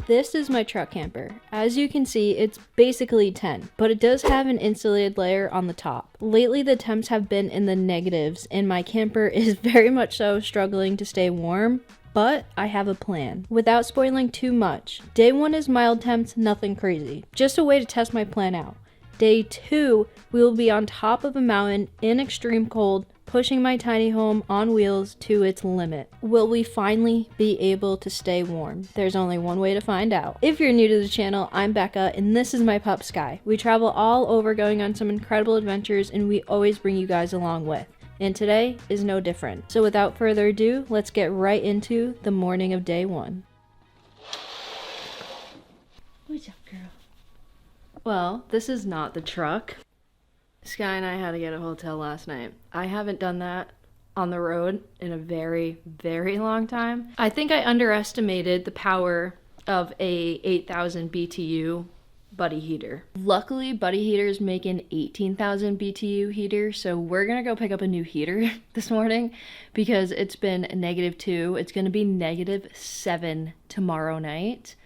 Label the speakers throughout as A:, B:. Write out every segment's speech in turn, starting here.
A: This is my truck camper. As you can see, it's basically 10, but it does have an insulated layer on the top. Lately, the temps have been in the negatives, and my camper is very much so struggling to stay warm, but I have a plan. Without spoiling too much, day 1 is mild temps, nothing crazy. Just a way to test my plan out. Day 2, we will be on top of a mountain in extreme cold, pushing my tiny home on wheels to its limit. Will we finally be able to stay warm? There's only one way to find out. If you're new to the channel, I'm Becca, and this is my pup Sky. We travel all over going on some incredible adventures, and we always bring you guys along with. And today is no different. So without further ado, let's get right into the morning of day 1. What's up, girl? Well, this is not the truck. Sky and I had to get a hotel last night. I haven't done that on the road in a very, very long time. I think I underestimated the power of a 8,000 BTU buddy heater. Luckily, buddy heaters make an 18,000 BTU heater, so we're gonna go pick up a new heater this morning because it's been -2. It's gonna be -7 tomorrow night,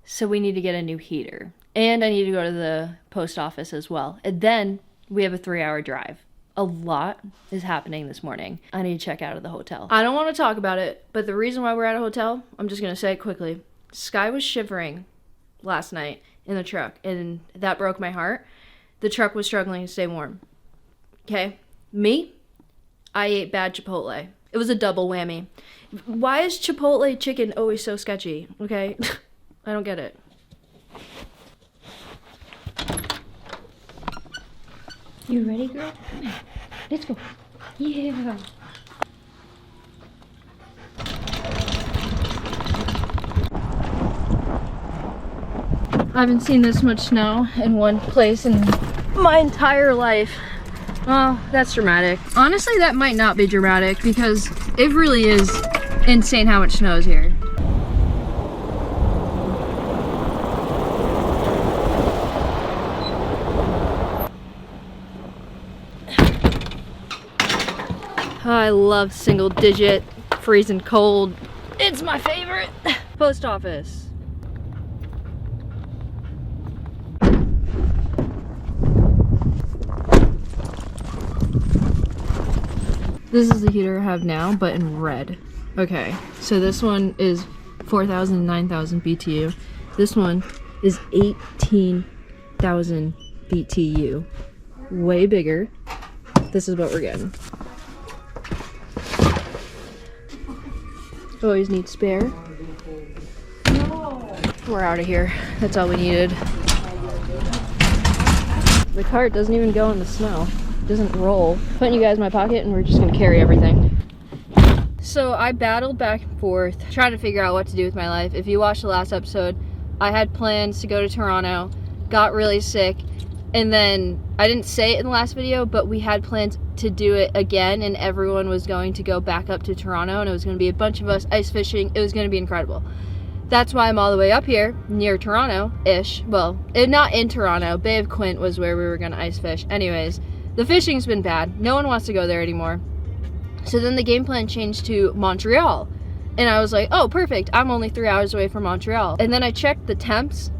A: so we need to get a new heater. And I need to go to the post office as well. And then we have a 3-hour drive. A lot is happening this morning. I need to check out of the hotel. I don't want to talk about it, but the reason why we're at a hotel, I'm just going to say it quickly. Sky was shivering last night in the truck, and that broke my heart. The truck was struggling to stay warm. Okay? Me? I ate bad Chipotle. It was a double whammy. Why is Chipotle chicken always so sketchy? Okay? I don't get it. You ready, girl? Come on. Let's go. Yeah. I haven't seen this much snow in one place in my entire life. Oh, that's dramatic. Honestly, that might not be dramatic because it really is insane how much snow is here. I love single digit, freezing cold. It's my favorite. Post office. This is the heater I have now, but in red. Okay, so this one is 4,000 and 9,000 BTU. This one is 18,000 BTU. Way bigger. This is what we're getting. Always need spare. No. We're out of here. That's all we needed. The cart doesn't even go in the snow. It doesn't roll. Putting you guys in my pocket and we're just gonna carry everything. So I battled back and forth, trying to figure out what to do with my life. If you watched the last episode, I had plans to go to Toronto, got really sick, and then I didn't say it in the last video, but we had plans to do it again, and everyone was going to go back up to Toronto, and it was going to be a bunch of us ice fishing. It was going to be incredible. That's why I'm all the way up here near Toronto-ish. Well, not in Toronto. Bay of Quinte was where we were going to ice fish. Anyways, the fishing's been bad. No one wants to go there anymore. So then the game plan changed to Montreal, and I was like, oh, perfect. I'm only 3 hours away from Montreal. And then I checked the temps.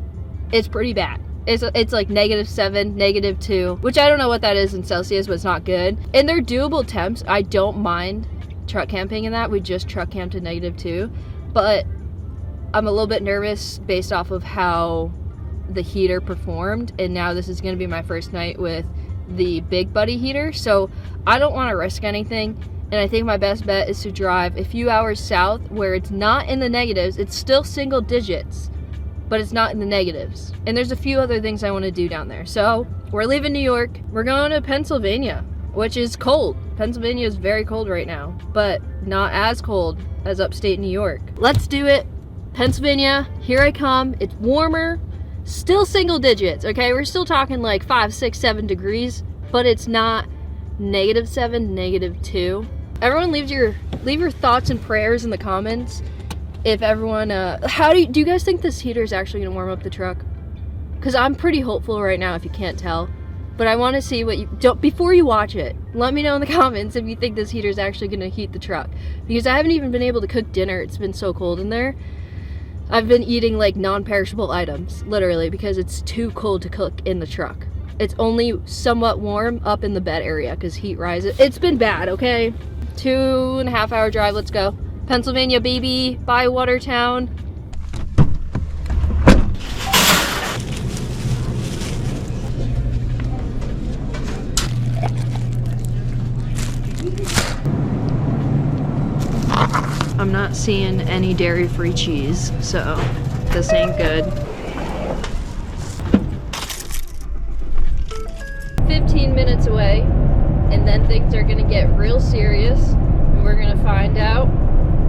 A: It's pretty bad. It's like -7, -2, which I don't know what that is in Celsius, but it's not good. And they're doable temps. I don't mind truck camping in that. We just truck camped at -2, but I'm a little bit nervous based off of how the heater performed, and now this is going to be my first night with the big buddy heater, so I don't want to risk anything. And I think my best bet is to drive a few hours south where it's not in the negatives. It's still single digits, but it's not in the negatives. And there's a few other things I want to do down there. So we're leaving New York. We're going to Pennsylvania, which is cold. Pennsylvania is very cold right now, but not as cold as upstate New York. Let's do it. Pennsylvania, here I come. It's warmer, still single digits, okay? We're still talking like 5, 6, 7 degrees, but it's not -7, -2. Everyone leave your thoughts and prayers in the comments. If everyone, do you guys think this heater is actually gonna warm up the truck? Because I'm pretty hopeful right now, if you can't tell. But I want to see what you don't before you watch it. Let me know in the comments if you think this heater is actually gonna heat the truck. Because I haven't even been able to cook dinner. It's been so cold in there. I've been eating like non-perishable items, literally, because it's too cold to cook in the truck. It's only somewhat warm up in the bed area because heat rises. It's been bad, okay? 2.5 hour drive, let's go. Pennsylvania, baby, by Watertown. I'm not seeing any dairy-free cheese, so this ain't good. 15 minutes away, and then things are gonna get real serious. And we're gonna find out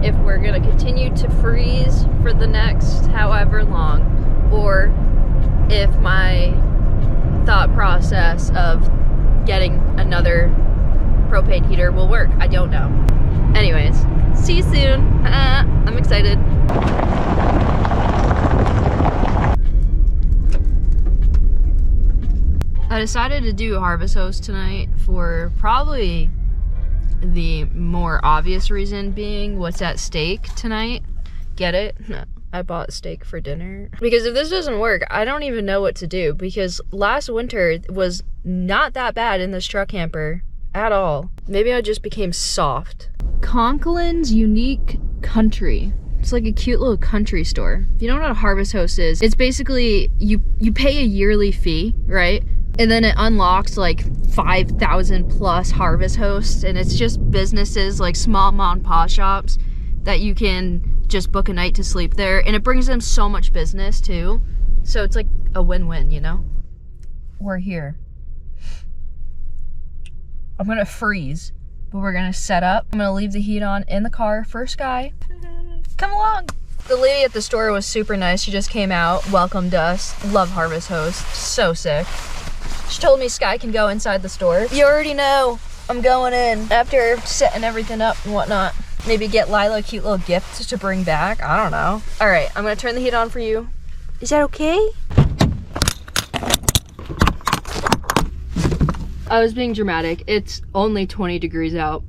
A: if we're gonna continue to freeze for the next however long, or if my thought process of getting another propane heater will work. I don't know. Anyways, see you soon. I'm excited. I decided to do a harvest hose tonight for probably the more obvious reason being what's at stake tonight. Get it? I bought steak for dinner. Because if this doesn't work, I don't even know what to do, because last winter was not that bad in this truck camper at all. Maybe I just became soft. Conklin's Unique Country. It's like a cute little country store. If you don't know what a harvest host is, it's basically you pay a yearly fee, right? And then it unlocks like 5,000 plus harvest hosts, and it's just businesses like small mom and pop shops that you can just book a night to sleep there, and it brings them so much business too. So it's like a win-win, you know? We're here. I'm gonna freeze, but we're gonna set up. I'm gonna leave the heat on in the car for Sky. Come along. The lady at the store was super nice. She just came out, welcomed us. Love harvest host, so sick. She told me Sky can go inside the store. You already know I'm going in after setting everything up and whatnot. Maybe get Lila a cute little gift to bring back. I don't know. All right, I'm gonna turn the heat on for you. Is that okay? I was being dramatic. It's only 20 degrees out.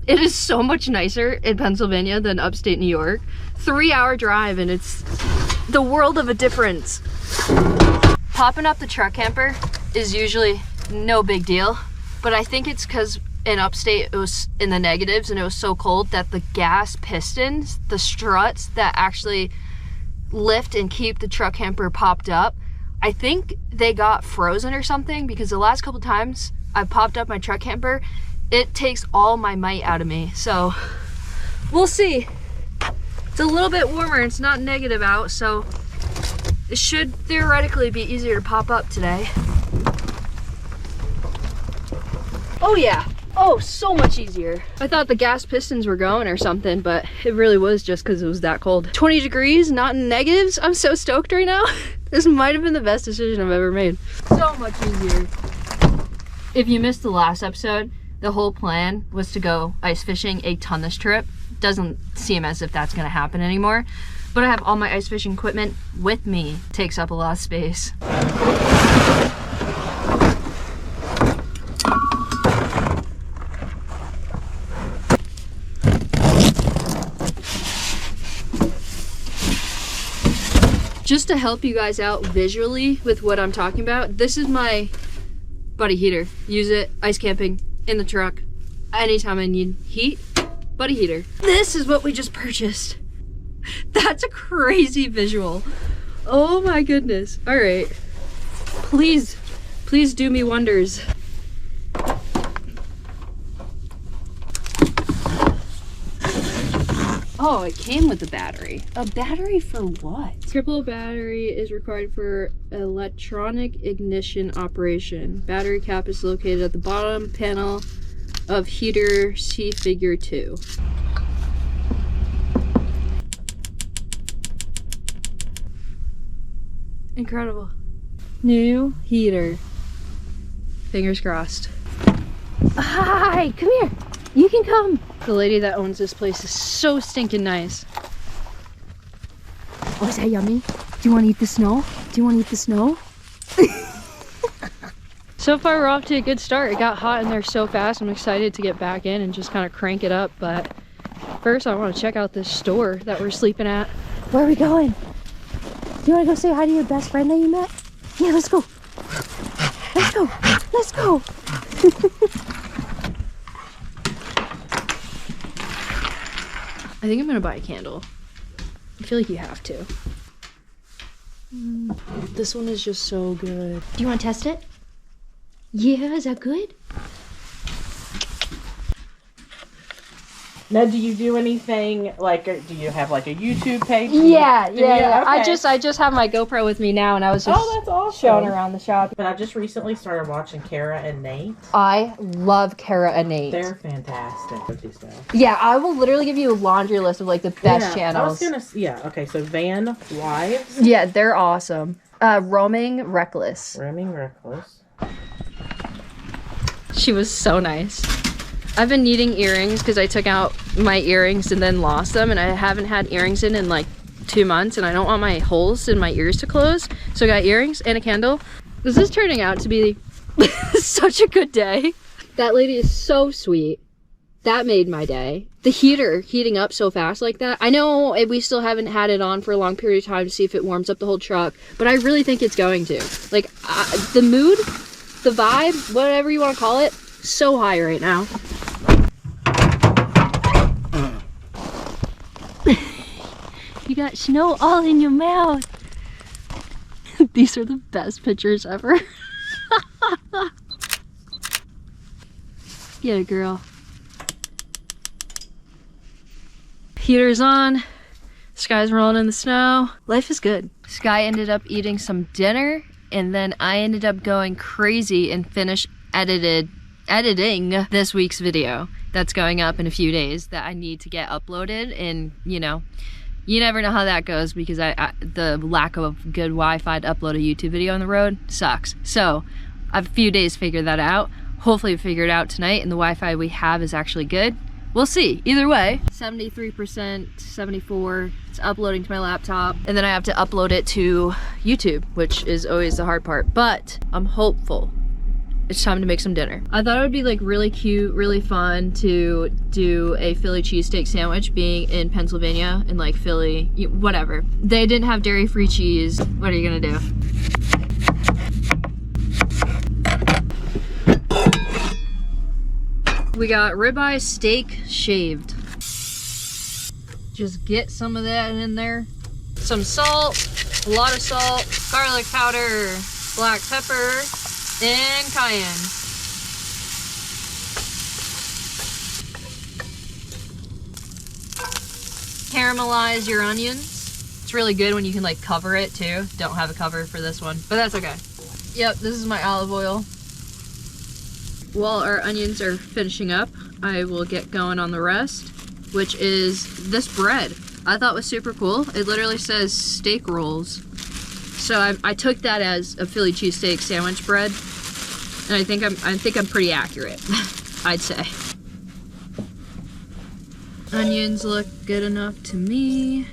A: It is so much nicer in Pennsylvania than upstate New York. 3-hour drive, and it's the world of a difference. Popping up the truck camper is usually no big deal, but I think it's because in upstate it was in the negatives and it was so cold that the gas pistons, the struts that actually lift and keep the truck camper popped up, I think they got frozen or something, because the last couple times I've popped up my truck camper, it takes all my might out of me. So we'll see. It's a little bit warmer, it's not negative out, so it should theoretically be easier to pop up today. Oh yeah, oh, so much easier. I thought the gas pistons were going or something, but it really was just because it was that cold. 20 degrees, not in negatives. I'm so stoked right now. This might have been the best decision I've ever made. So much easier. If you missed the last episode, the whole plan was to go ice fishing a ton this trip. Doesn't seem as if that's gonna happen anymore, but I have all my ice fishing equipment with me. Takes up a lot of space. Just to help you guys out visually with what I'm talking about, this is my buddy heater. Use it ice camping in the truck anytime I need heat. Buddy heater. This is what we just purchased. That's a crazy visual. Oh my goodness. All right. Please do me wonders. Oh, it came with a battery. A battery for what? Triple battery is required for electronic ignition operation. Battery cap is located at the bottom panel of heater, see figure 2. Incredible. New heater. Fingers crossed. Hi, come here. You can come. The lady that owns this place is so stinking nice. Oh, is that yummy? Do you want to eat the snow? Do you want to eat the snow? So far, we're off to a good start. It got hot in there so fast. I'm excited to get back in and just kind of crank it up. But first, I want to check out this store that we're sleeping at. Where are we going? Do you want to go say hi to your best friend that you met? Yeah, let's go. Let's go. Let's go. I think I'm gonna buy a candle. I feel like you have to. This one is just so good. Do you want to test it? Yeah, is that good?
B: Now, do you do anything like? Do you have like a YouTube page?
A: Yeah.
B: Okay.
A: I just have my GoPro with me now, and I was just
B: that's awesome.
A: showing around the shop.
B: But I just recently started watching Kara and Nate.
A: I love Kara and Nate.
B: They're fantastic.
A: Yeah, I will literally give you a laundry list of like the best channels.
B: Okay, so Van Wives.
A: Yeah, they're awesome. Roaming Reckless. She was so nice. I've been needing earrings because I took out my earrings and then lost them, and I haven't had earrings in like 2 months, and I don't want my holes in my ears to close. So I got earrings and a candle. This is turning out to be such a good day. That lady is so sweet. That made my day. The heater heating up so fast like that. I know we still haven't had it on for a long period of time to see if it warms up the whole truck, but I really think it's going to. Like, the mood, the vibe, whatever you want to call it, so high right now. You got snow all in your mouth. These are the best pictures ever. Get it, girl. Heater's on. Sky's rolling in the snow. Life is good. Sky ended up eating some dinner, and then I ended up going crazy and finished editing this week's video that's going up in a few days that I need to get uploaded. And you know, you never know how that goes because the lack of good Wi-Fi to upload a YouTube video on the road sucks. So I have a few days to figure that out. Hopefully figure it out tonight, and the Wi-Fi we have is actually good. We'll see. Either way, 73%, 74%. It's uploading to my laptop, and then I have to upload it to YouTube, which is always the hard part, but I'm hopeful. It's time to make some dinner. I thought it would be like really cute, really fun to do a Philly cheesesteak sandwich, being in Pennsylvania and like Philly, whatever. They didn't have dairy-free cheese. What are you gonna do? We got ribeye steak shaved. Just get some of that in there. Some salt, a lot of salt, garlic powder, black pepper, and cayenne. Caramelize your onions. It's really good when you can like cover it too. Don't have a cover for this one, but that's okay. Yep, this is my olive oil. While our onions are finishing up, I will get going on the rest, which is this bread. I thought was super cool. It literally says steak rolls. So I took that as a Philly cheesesteak sandwich bread, and I think I'm pretty accurate, I'd say. Onions look good enough to me.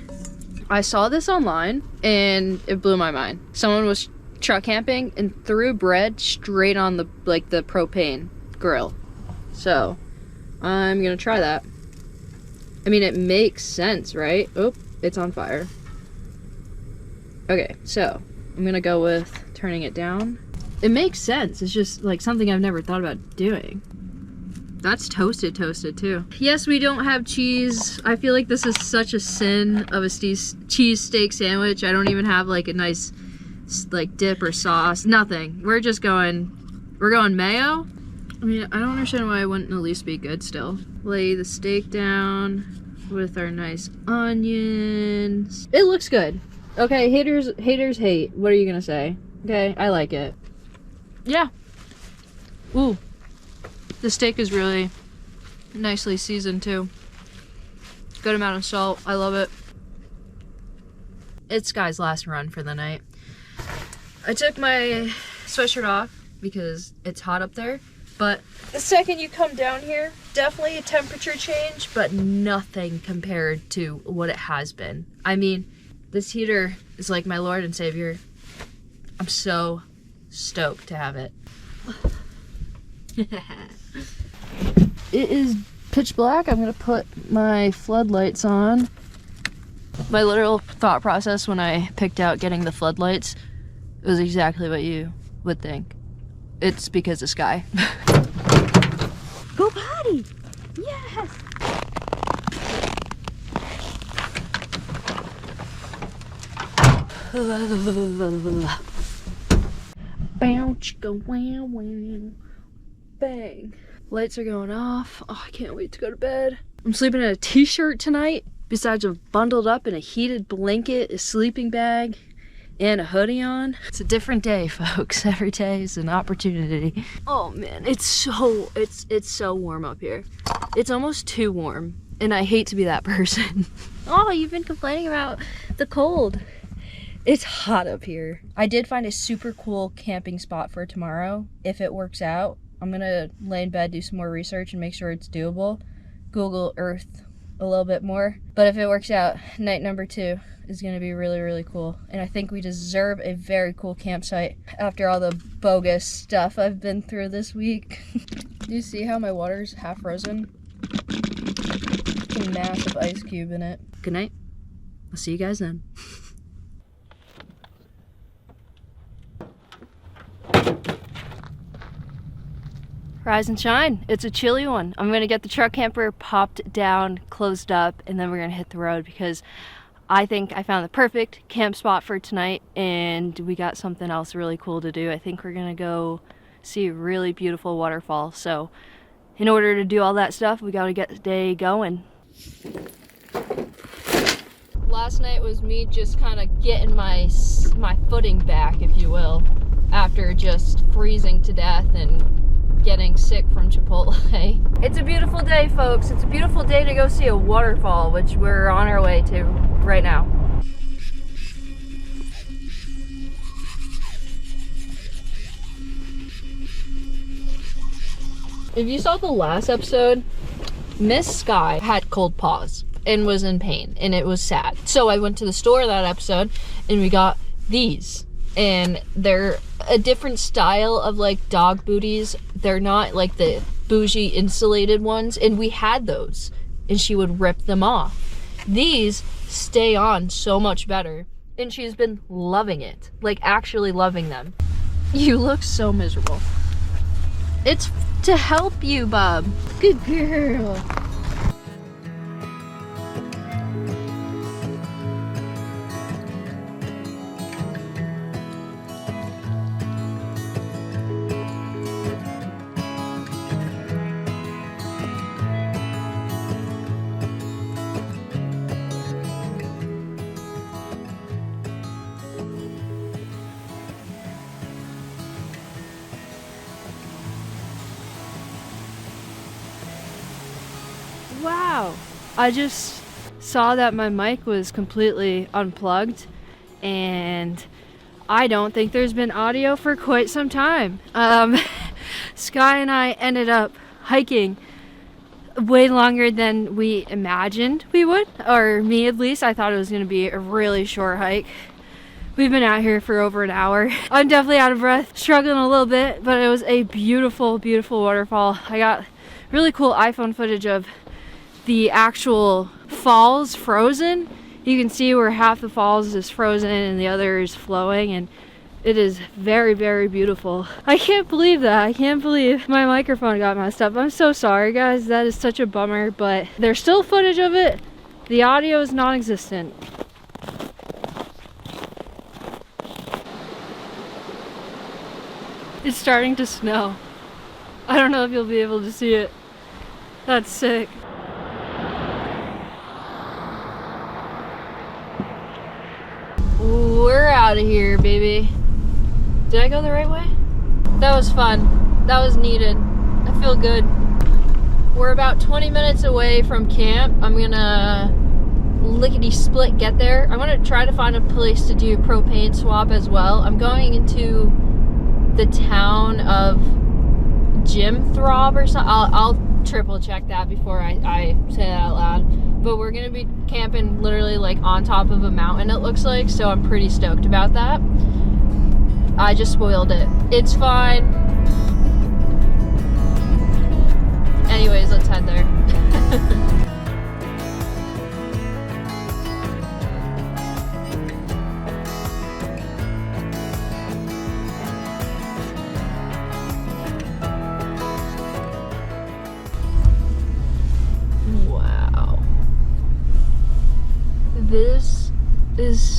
A: I saw this online and it blew my mind. Someone was truck camping and threw bread straight on the propane grill. So I'm gonna try that. I mean, it makes sense, right? Oh, it's on fire. Okay, so I'm gonna go with turning it down. It makes sense. It's just like something I've never thought about doing. That's toasted too. Yes, we don't have cheese. I feel like this is such a sin of a cheese steak sandwich. I don't even have like a nice like dip or sauce. Nothing. We're going mayo. I mean, I don't understand why it wouldn't at least be good still. Lay the steak down with our nice onions. It looks good. Okay, haters hate. What are you gonna say? Okay, I like it. Yeah. Ooh. The steak is really nicely seasoned too. Good amount of salt. I love it. It's Sky's last run for the night. I took my sweatshirt off because it's hot up there, but the second you come down here, definitely a temperature change, but nothing compared to what it has been. I mean, this heater is like my Lord and Savior. I'm so stoked to have it. It is pitch black. I'm gonna put my floodlights on. My literal thought process when I picked out getting the floodlights was exactly what you would think. It's because of Sky. Go potty! Yes! Bow, chicka, wow, wow. Bang. Lights are going off. Oh, I can't wait to go to bed. I'm sleeping in a t-shirt tonight, besides a bundled up in a heated blanket, a sleeping bag, and a hoodie on. It's a different day, folks. Every day is an opportunity. Oh man, it's so warm up here. It's almost too warm, and I hate to be that person. Oh, you've been complaining about the cold. It's hot up here. I did find a super cool camping spot for tomorrow. If it works out, I'm gonna lay in bed, do some more research, and make sure it's doable. Google Earth a little bit more. But if it works out, night number 2 is gonna be really, really cool. And I think we deserve a very cool campsite after all the bogus stuff I've been through this week. Do you see how my water's half frozen? There's a massive ice cube in it. Good night. I'll see you guys then. Rise and shine. It's a chilly one. I'm gonna get the truck camper popped down, closed up, and then we're gonna hit the road because I think I found the perfect camp spot for tonight, and we got something else really cool to do. I think we're gonna go see a really beautiful waterfall. So in order to do all that stuff, we gotta get the day going. Last night was me just kind of getting my footing back, if you will, after just freezing to death and getting sick from Chipotle. It's a beautiful day, folks. It's a beautiful day to go see a waterfall, which we're on our way to right now. If you saw the last episode, Miss Sky had cold paws and was in pain, and it was sad. So I went to the store that episode and we got these. And they're a different style of like dog booties. They're not like the bougie insulated ones, and we had those and she would rip them off. These stay on so much better, and she's been loving it, like actually loving them. You look so miserable. It's to help you, bub. Good girl. Wow, I just saw that my mic was completely unplugged, and I don't think there's been audio for quite some time. Sky and I ended up hiking way longer than we imagined we would, or me at least. I thought it was going to be a really short hike. We've been out here for over an hour. I'm definitely out of breath, struggling a little bit, but it was a beautiful, beautiful waterfall. I got really cool iPhone footage of the actual falls frozen. You can see where half the falls is frozen and the other is flowing, and it is very, very beautiful. I can't believe that. I can't believe my microphone got messed up. I'm so sorry, guys. That is such a bummer, but there's still footage of it. The audio is non-existent. It's starting to snow. I don't know if you'll be able to see it. That's sick. We're out of here, baby. Did I go the right way? That was fun. That was needed. I feel good. We're about 20 minutes away from camp. I'm gonna lickety-split get there. I'm gonna try to find a place to do propane swap as well. I'm going into the town of Jim Throb or something. I'll triple check that before I say that out loud. But we're gonna be camping literally like on top of a mountain, it looks like, so I'm pretty stoked about that. I just spoiled it. It's fine. Anyways, let's head there.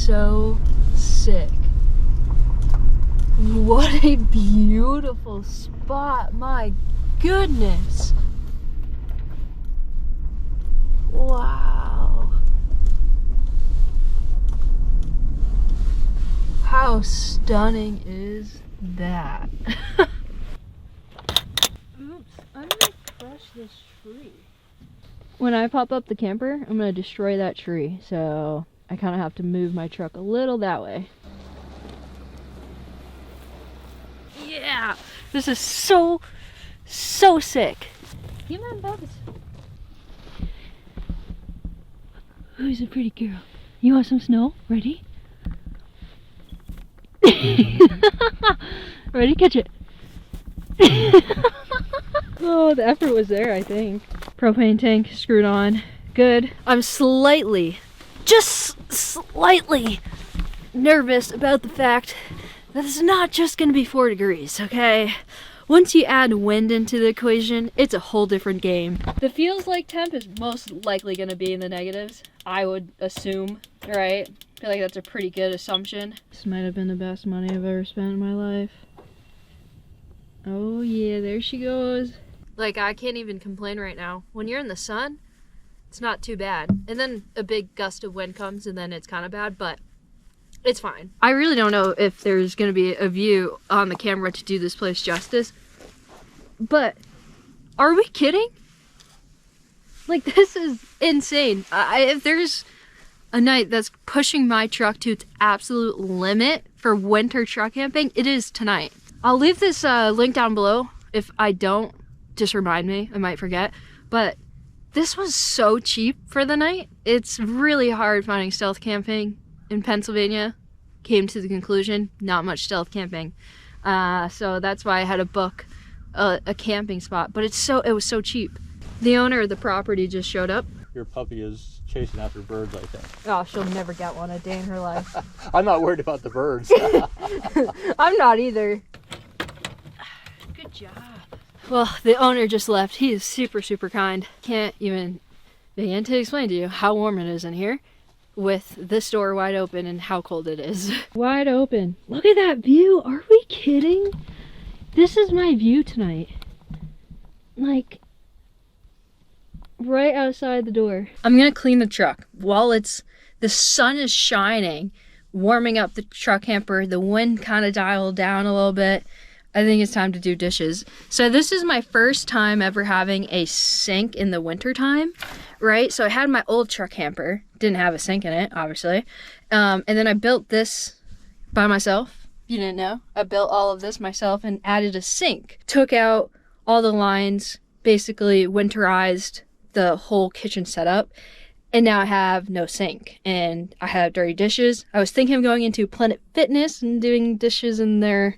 A: so sick. What a beautiful spot, my goodness. Wow. How stunning is that? Oops, I'm gonna crush this tree. When I pop up the camper, I'm gonna destroy that tree, so I kind of have to move my truck a little that way. Yeah, this is so sick. Give me bugs. Who's a pretty girl? You want some snow? Ready? Ready? Catch it. Oh, the effort was there, I think. Propane tank screwed on. Good. I'm just slightly nervous about the fact that it's not just gonna be 4 degrees, okay? Once you add wind into the equation, it's a whole different game. The feels like temp is most likely gonna be in the negatives, I would assume, right? I feel like that's a pretty good assumption. This might have been the best money I've ever spent in my life. Oh yeah, there she goes. Like, I can't even complain right now. When you're in the sun, it's not too bad. And then a big gust of wind comes and then it's kind of bad, but it's fine. I really don't know if there's gonna be a view on the camera to do this place justice, but are we kidding? Like, this is insane. If there's a night that's pushing my truck to its absolute limit for winter truck camping, it is tonight. I'll leave this link down below. If I don't, just remind me, I might forget. But this was so cheap for the night. It's really hard finding stealth camping in Pennsylvania. Came to the conclusion, not much stealth camping. So that's why I had to book a camping spot. But it was so cheap. The owner of the property just showed up.
C: Your puppy is chasing after birds, I think.
A: Oh, she'll never get one a day in her life.
C: I'm not worried about the birds.
A: I'm not either. Good job. Well, the owner just left. He is super kind. Can't even begin to explain to you how warm it is in here with this door wide open and how cold it is. Wide open. Look at that view. Are we kidding? This is my view tonight. Like, right outside the door. I'm gonna clean the truck while the sun is shining, warming up the truck camper. The wind kind of dialed down a little bit. I think it's time to do dishes. So this is my first time ever having a sink in the winter time, right? So I had my old truck camper, didn't have a sink in it, obviously. And then I built this by myself. You didn't know? I built all of this myself and added a sink. Took out all the lines, basically winterized the whole kitchen setup. And now I have no sink and I have dirty dishes. I was thinking of going into Planet Fitness and doing dishes in their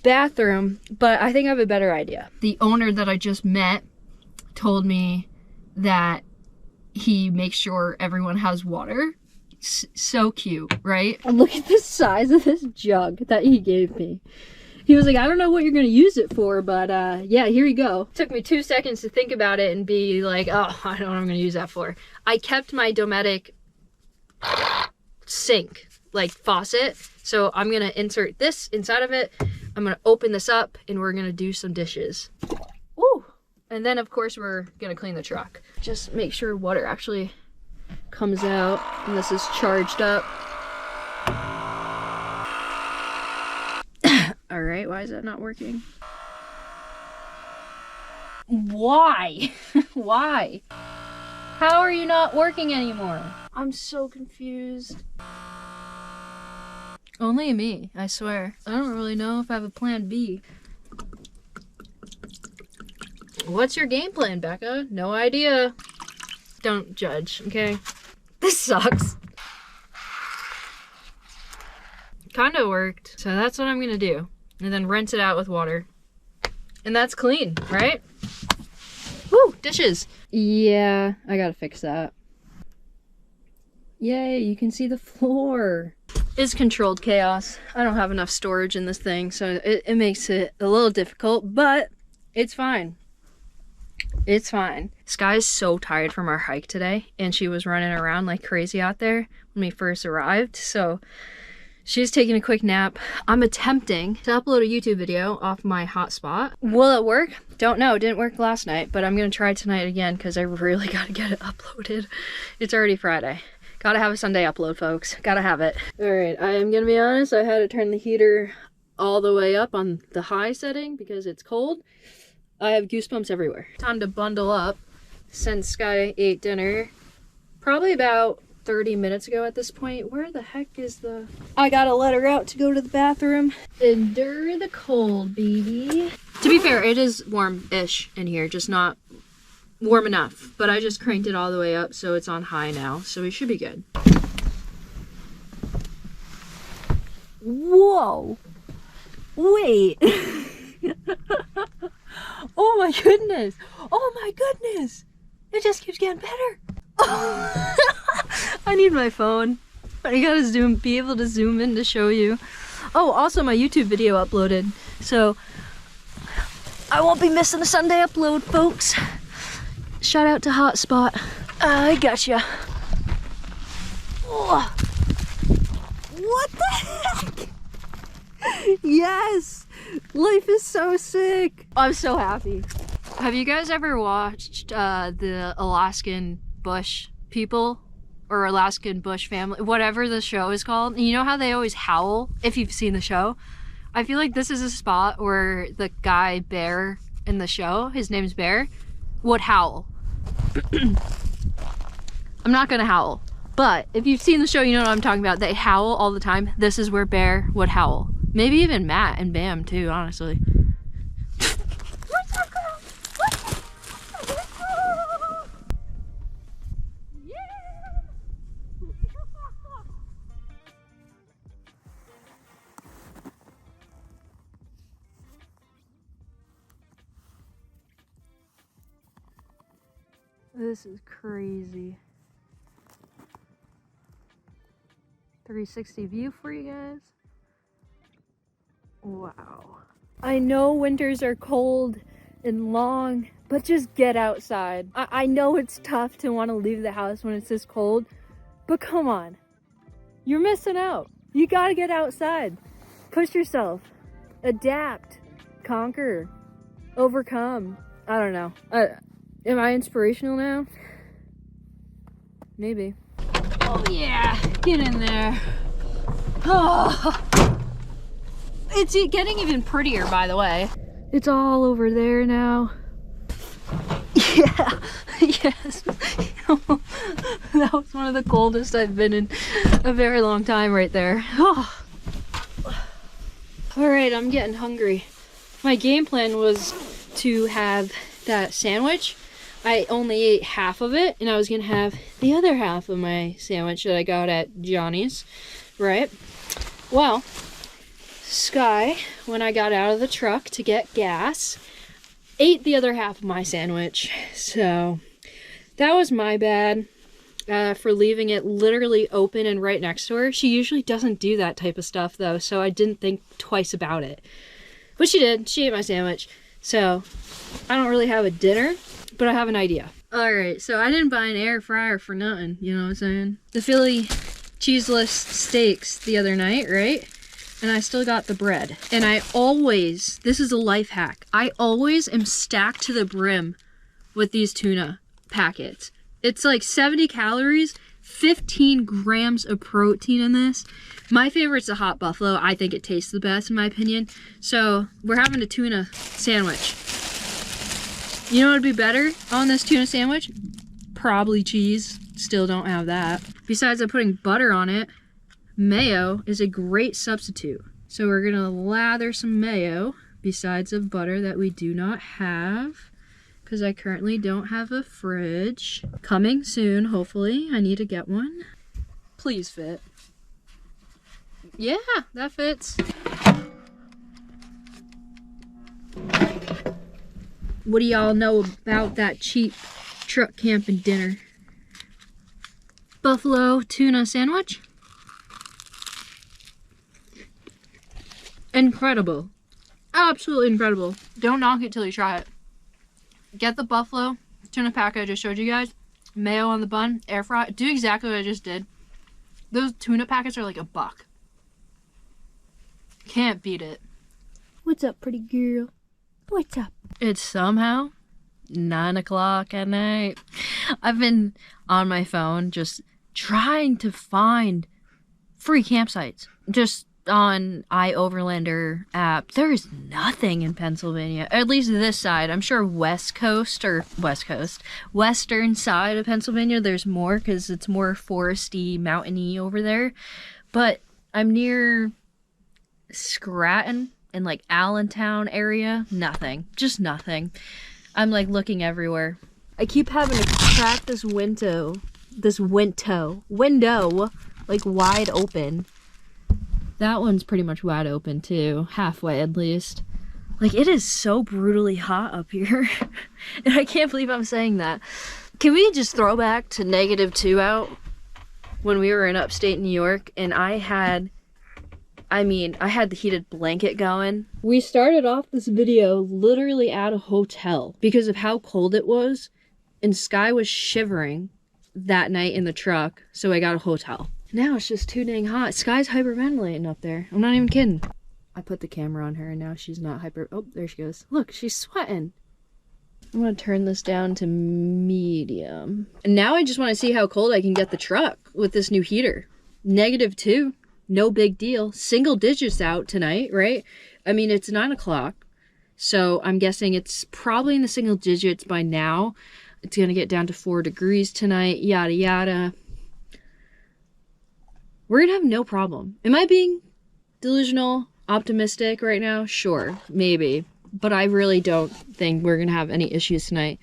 A: bathroom, but I think I have a better idea. The owner that I just met told me that he makes sure everyone has water. So cute, right? And look at the size of this jug that he gave me. He was like, I don't know what you're gonna use it for, but yeah, here you go. Took me 2 seconds to think about it and be like, oh, I don't know what I'm gonna use that for. I kept my Dometic sink, like faucet, so I'm gonna insert this inside of it. I'm gonna open this up and we're gonna do some dishes. Ooh! And then of course we're gonna clean the truck. Just make sure water actually comes out and this is charged up. All right, why is that not working? Why? Why? How are you not working anymore? I'm so confused. Only me, I swear. I don't really know if I have a plan B. What's your game plan, Becca? No idea. Don't judge, okay? This sucks. Kinda worked. So that's what I'm gonna do. And then rinse it out with water. And that's clean, right? Woo, dishes. Yeah, I gotta fix that. Yay, you can see the floor. It's controlled chaos. I don't have enough storage in this thing, so it makes it a little difficult, but it's fine. It's fine. Sky's so tired from our hike today, and she was running around like crazy out there. when we first arrived. So she's taking a quick nap. I'm attempting to upload a YouTube video off my hotspot. Will it work? Don't know. It didn't work last night, but I'm gonna try tonight again because I really gotta get it uploaded. It's already Friday. Gotta have a Sunday upload, folks. Gotta have it. All right, I am gonna be honest. I had to turn the heater all the way up on the high setting because it's cold. I have goosebumps everywhere. Time to bundle up. Since Sky ate dinner probably about 30 minutes ago at this point. Where the heck is the... I gotta let her out to go to the bathroom. Endure the cold, baby. To be fair, it is warm-ish in here, just not warm enough. But I just cranked it all the way up, so it's on high now, so we should be good. Whoa! Wait! Oh my goodness! Oh my goodness! It just keeps getting better! I need my phone. I gotta be able to zoom in to show you. Oh, also my YouTube video uploaded, so I won't be missing a Sunday upload, folks. Shout out to Hotspot. I gotcha. Oh. What the heck? Yes! Life is so sick. I'm so happy. Have you guys ever watched the Alaskan Bush people? Or Alaskan Bush family? Whatever the show is called. And you know how they always howl? If you've seen the show. I feel like this is a spot where the guy Bear in the show, his name's Bear, would howl. I'm not gonna howl. But if you've seen the show, you know what I'm talking about. They howl all the time. This is where Bear would howl. Maybe even Matt and Bam too, honestly. This is crazy. 360 view for you guys. Wow. I know winters are cold and long, but just get outside. I know it's tough to want to leave the house when it's this cold, but come on. You're missing out. You gotta get outside. Push yourself. Adapt. Conquer. Overcome. I don't know. Am I inspirational now? Maybe. Oh yeah, get in there. Oh. It's getting even prettier, by the way. It's all over there now. Yeah, yes. That was one of the coldest I've been in a very long time right there. Oh. All right, I'm getting hungry. My game plan was to have that sandwich. I only ate half of it, and I was gonna have the other half of my sandwich that I got at Johnny's, right? Well, Sky, when I got out of the truck to get gas, ate the other half of my sandwich. So that was my bad for leaving it literally open and right next to her. She usually doesn't do that type of stuff though, so I didn't think twice about it. But she did. She ate my sandwich. So I don't really have a dinner, but I have an idea. All right, so I didn't buy an air fryer for nothing, you know what I'm saying? The Philly cheeseless steaks the other night, right? And I still got the bread. And I always, this is a life hack, I always am stacked to the brim with these tuna packets. It's like 70 calories, 15 grams of protein in this. My favorite's the hot buffalo. I think it tastes the best in my opinion. So we're having a tuna sandwich. You know what would be better on this tuna sandwich? Probably cheese. Still don't have that. Besides putting butter on it, mayo is a great substitute. So we're gonna lather some mayo besides of butter that we do not have because I currently don't have a fridge. Coming soon, hopefully. I need to get one. Please fit. Yeah, that fits. What do y'all know about that cheap truck camping dinner? Buffalo tuna sandwich. Incredible. Absolutely incredible. Don't knock it till you try it. Get the buffalo tuna pack I just showed you guys. Mayo on the bun. Air fry. Do exactly what I just did. Those tuna packets are like $1. Can't beat it. What's up, pretty girl? What's up? It's somehow 9 o'clock at night. I've been on my phone just trying to find free campsites. Just on iOverlander app. There's nothing in Pennsylvania. At least this side. I'm sure western side of Pennsylvania, there's more because it's more foresty, mountainy over there. But I'm near Scranton and like Allentown area. Nothing. Just nothing. I'm like looking everywhere. I keep having to crack this window like wide open. That one's pretty much wide open too, halfway at least. Like, it is so brutally hot up here. And I can't believe I'm saying that. Can we just throw back to -2 out when we were in upstate New York and I had the heated blanket going. We started off this video literally at a hotel because of how cold it was, and Sky was shivering that night in the truck, so I got a hotel. Now it's just too dang hot. Sky's hyperventilating up there. I'm not even kidding. I put the camera on her and now she's not oh, there she goes. Look, she's sweating. I'm gonna turn this down to medium. And now I just wanna see how cold I can get the truck with this new heater. -2, no big deal. Single digits out tonight, right? I mean, it's 9 o'clock. So I'm guessing it's probably in the single digits by now. It's gonna get down to 4 degrees tonight, yada yada. We're gonna have no problem. Am I being delusional, optimistic right now? Sure, maybe. But I really don't think we're gonna have any issues tonight.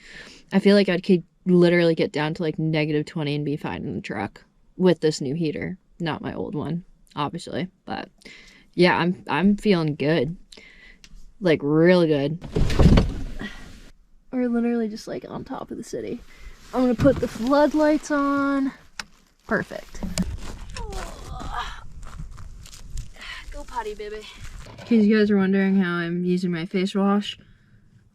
A: I feel like I could literally get down to like -20 and be fine in the truck with this new heater. Not my old one, obviously. But yeah, I'm feeling good. Like really good. We're literally just like on top of the city. I'm gonna put the floodlights on. Perfect. Go potty, baby. In case you guys are wondering how I'm using my face wash,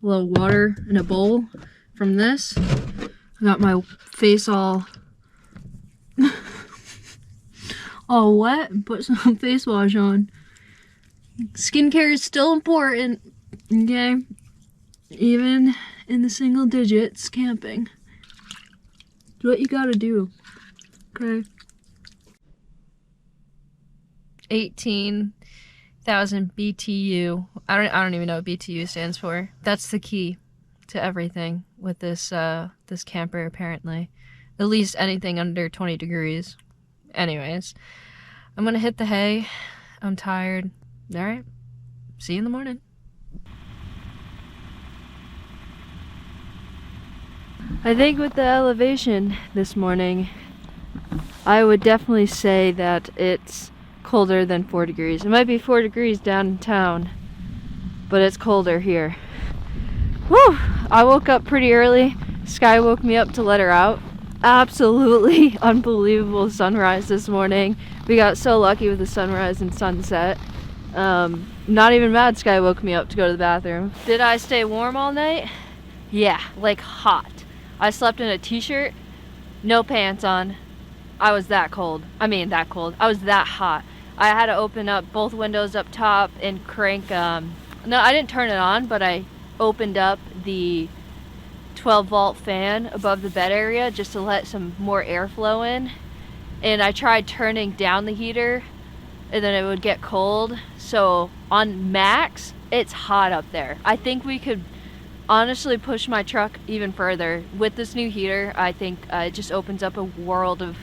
A: a little water in a bowl from this. I got my face all wet and put some face wash on. Skincare is still important, okay? Even in the single digits camping. It's what you gotta do, okay? 18,000 BTU. I don't even know what BTU stands for. That's the key to everything with this this camper apparently. At least anything under 20 degrees. Anyways, I'm gonna hit the hay. I'm tired. All right. See you in the morning. I think with the elevation this morning, I would definitely say that it's colder than 4 degrees. It might be 4 degrees down in town, but it's colder here. Whew! I woke up pretty early. Sky woke me up to let her out. Absolutely unbelievable sunrise this morning. We got so lucky with the sunrise and sunset. Not even mad Sky woke me up to go to the bathroom. Did I stay warm all night? Yeah, like hot. I slept in a t-shirt, no pants on. I was that cold. I mean, that cold. I was that hot. I had to open up both windows up top and crank, no, I didn't turn it on, but I opened up the 12-volt fan above the bed area just to let some more airflow in. And I tried turning down the heater and then it would get cold. So on max, it's hot up there. I think we could honestly push my truck even further. With this new heater, I think it just opens up a world of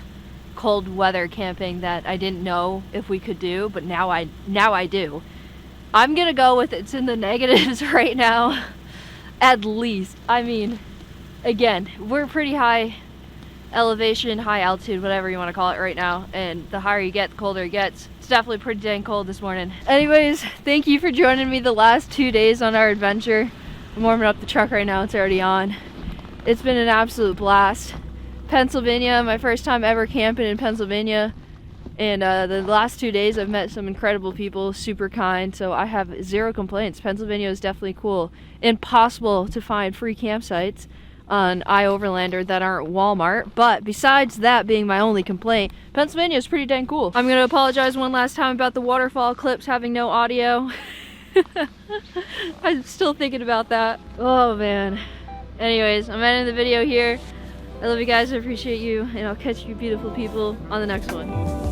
A: cold weather camping that I didn't know if we could do, but now I do. I'm gonna go with it's in the negatives right now, at least. I mean, again, we're pretty high elevation, high altitude, whatever you want to call it right now, and the higher you get, the colder it gets. It's definitely pretty dang cold this morning. Anyways, thank you for joining me the last 2 days on our adventure. I'm warming up the truck right now, it's already on. It's been an absolute blast. Pennsylvania, my first time ever camping in Pennsylvania, and the last 2 days I've met some incredible people, super kind, so I have zero complaints. Pennsylvania is definitely cool. Impossible to find free campsites. on iOverlander that aren't Walmart. But besides that being my only complaint, Pennsylvania is pretty dang cool. I'm gonna apologize one last time about the waterfall clips having no audio. I'm still thinking about that. Oh man. Anyways, I'm ending the video here. I love you guys, I appreciate you, and I'll catch you beautiful people on the next one.